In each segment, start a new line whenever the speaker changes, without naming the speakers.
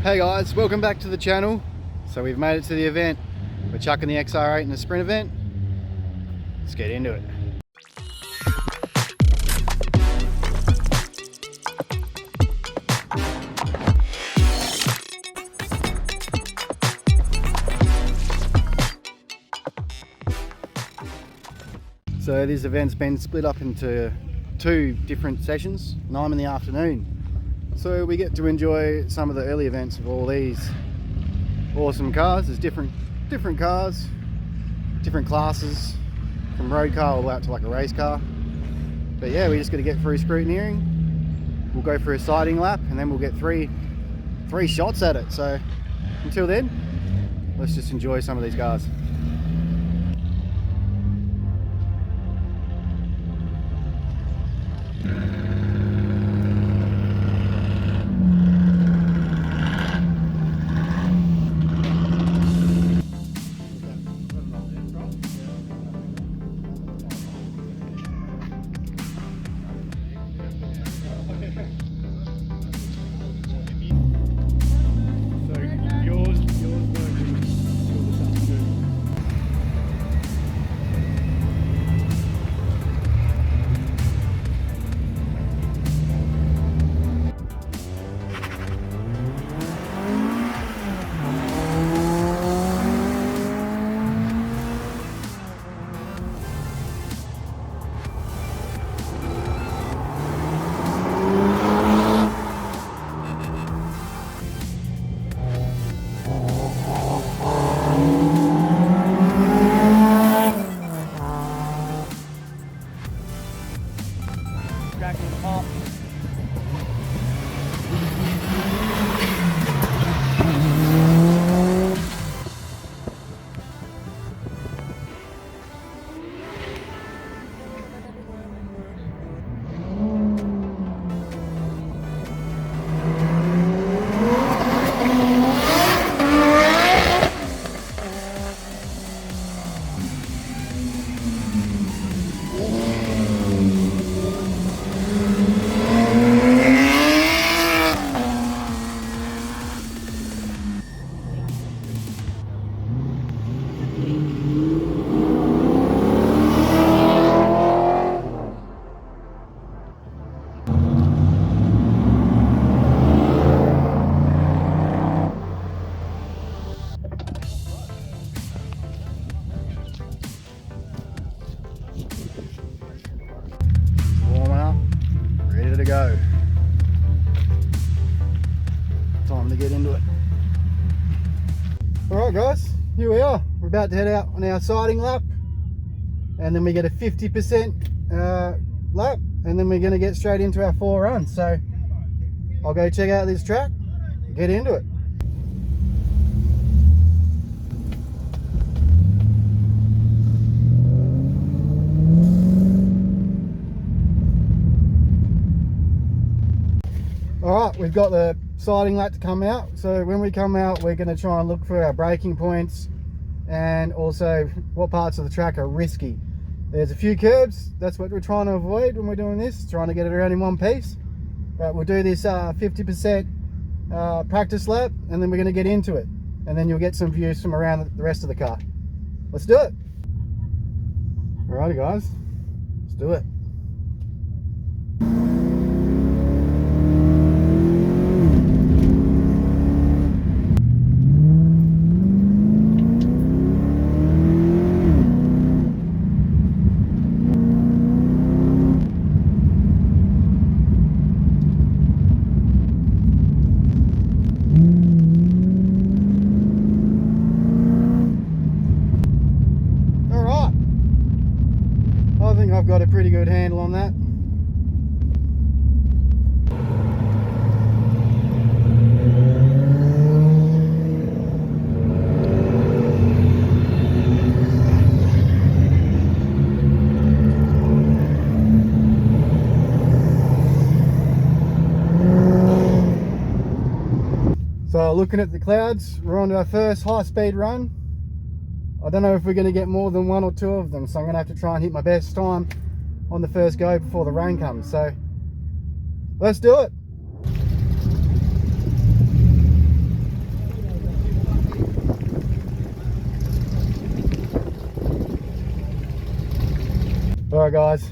Hey guys, welcome back to the channel. So we've made it to the event. We're chucking the XR8 in the sprint event. Let's get into it. So this event's been split up into two different sessions, 9 in the afternoon. So we get to enjoy some of the early events of all these awesome cars. There's different cars, different classes, from road car all the way up to like a race car. But yeah, we just got to get through scrutineering. We'll go for a sighting lap and then we'll get three shots at it. So until then, let's just enjoy some of these cars. Go. Time to get into it. Alright guys, here we are. We're about to head out on our sighting lap and then we get a 50% lap and then we're going to get straight into our 4 runs. So I'll go check out this track, get into it. Alright, we've got the sighting lap to come out. So when we come out, we're going to try and look for our braking points and also what parts of the track are risky. There's a few curbs, that's what we're trying to avoid when we're doing this, trying to get it around in one piece. But we'll do this 50% practice lap and then we're going to get into it. And then you'll get some views from around the rest of the car. Let's do it. Alrighty guys, let's do it. I've got a pretty good handle on that. So looking at the clouds, we're on to our first high-speed run. I don't know if we're going to get more than 1 or 2 of them, so I'm going to have to try and hit my best time on the first go before the rain comes. So let's do it. Alright guys,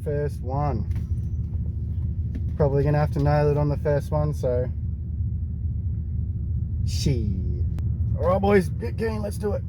first one. Probably gonna have to nail it on the first one, so shit. Alright boys, get keen, let's do it.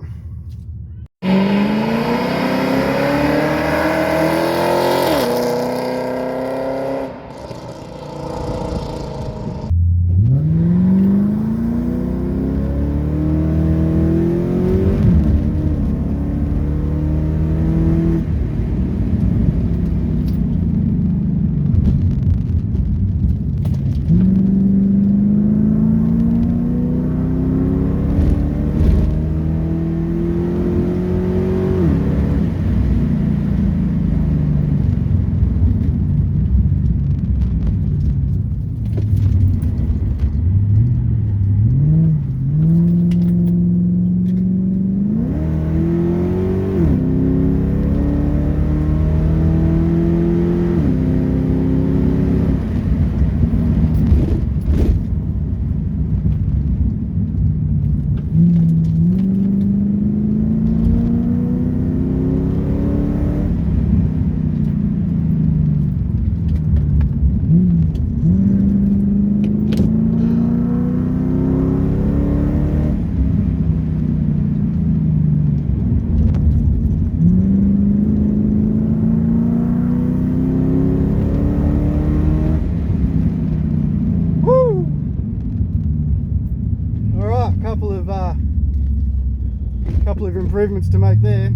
Couple of improvements to make there.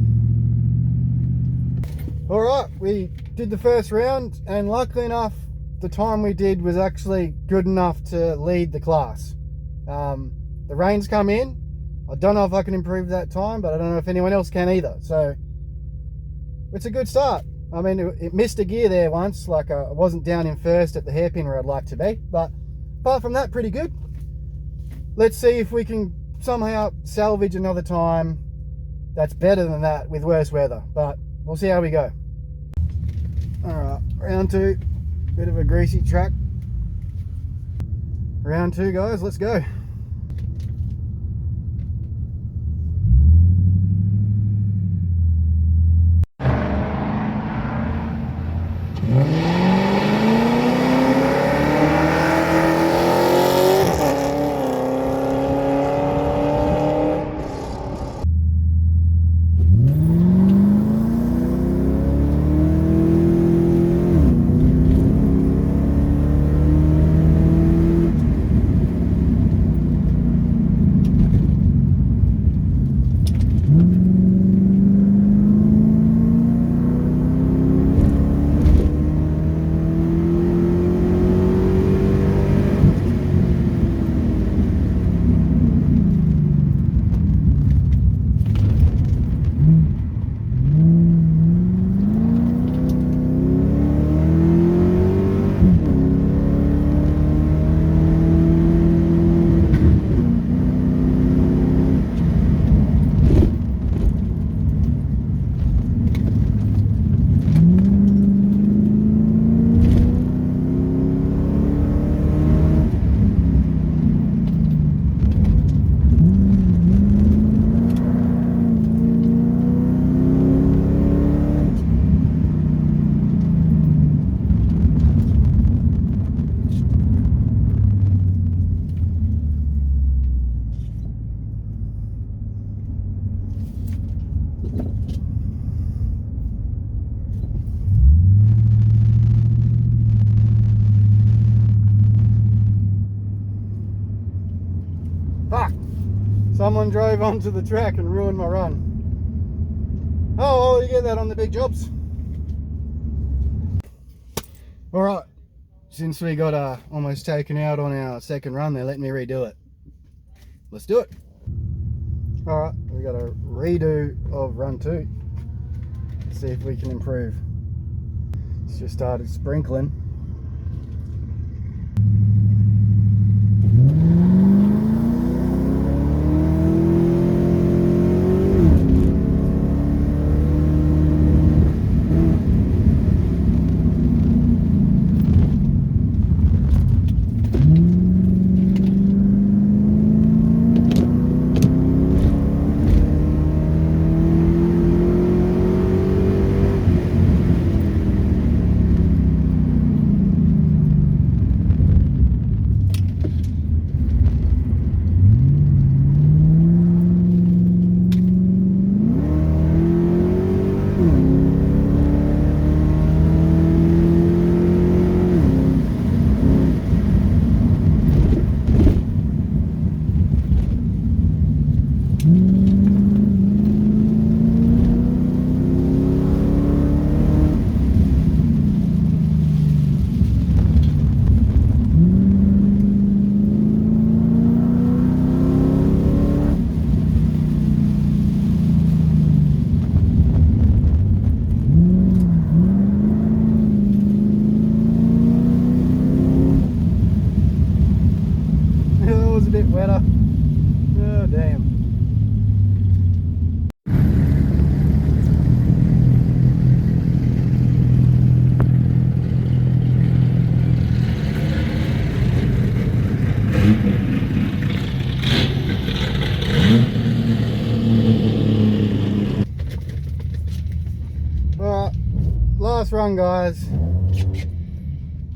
All right, we did the first round, and luckily enough, the time we did was actually good enough to lead the class. The rain's come in. I don't know if I can improve that time, but I don't know if anyone else can either. So it's a good start. I mean, it missed a gear there once, like I wasn't down in first at the hairpin where I'd like to be, but apart from that, pretty good. Let's see if we can somehow salvage another time that's better than that with worse weather, but we'll see how we go. All right, round two, bit of a greasy track. Round two, guys, let's go. Fuck! Someone drove onto the track and ruined my run. Oh, well, you get that on the big jobs. Alright, since we got almost taken out on our second run, they're letting me redo it. Let's do it. Alright, we got a redo of run two. Let's see if we can improve. It's just started sprinkling. floor's a bit wetter. Oh damn. Alright, last run guys.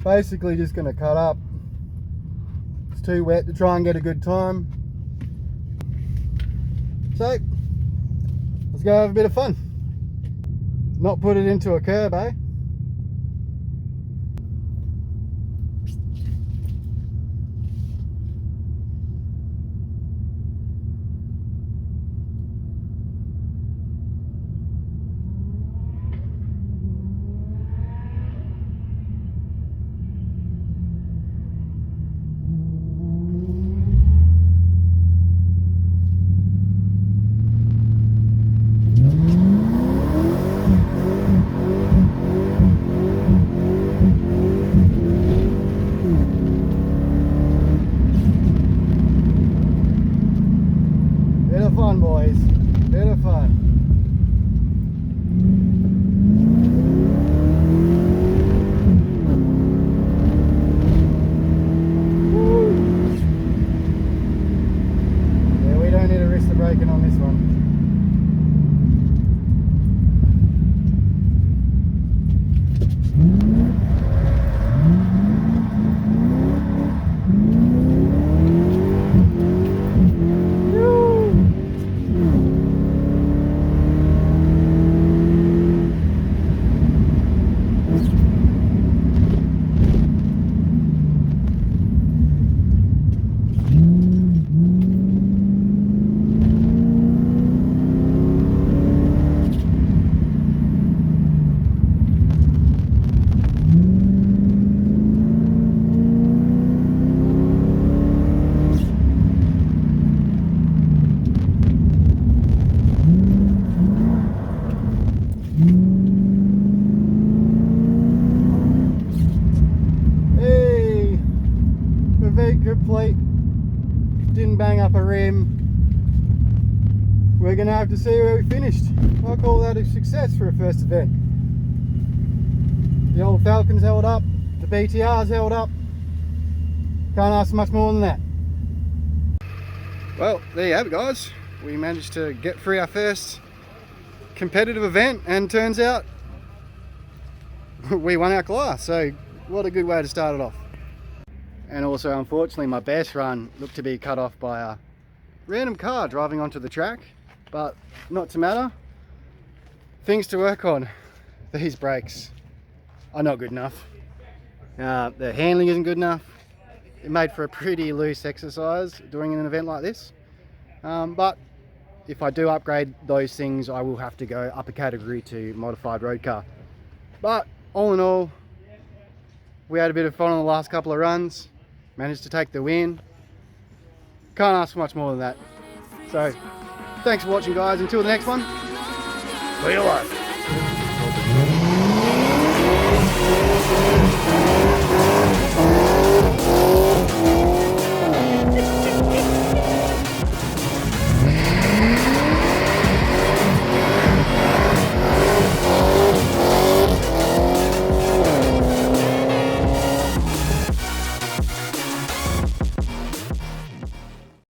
Basically just going to cut up. It's too wet to try and get a good time. So, let's go have a bit of fun. Not put it into a curb, eh? Bit of fun, boys. Bit of fun. Woo. Yeah, we don't need to risk the braking on this one. Complete. Didn't bang up a rim. We're gonna have to see where we finished. I call that a success for a first event. The old Falcon's held up, the BTR's held up. Can't ask much more than that. Well, there you have it guys. We managed to get through our first competitive event and turns out we won our class, so what a good way to start it off. And also, unfortunately, my best run looked to be cut off by a random car driving onto the track, but not to matter. Things to work on. These brakes are not good enough. The handling isn't good enough. It made for a pretty loose exercise doing an event like this. But if I do upgrade those things, I will have to go up a category to modified road car. But all in all, we had a bit of fun on the last couple of runs. Managed to take the win. Can't ask for much more than that. So, thanks for watching guys. Until the next one, see you later.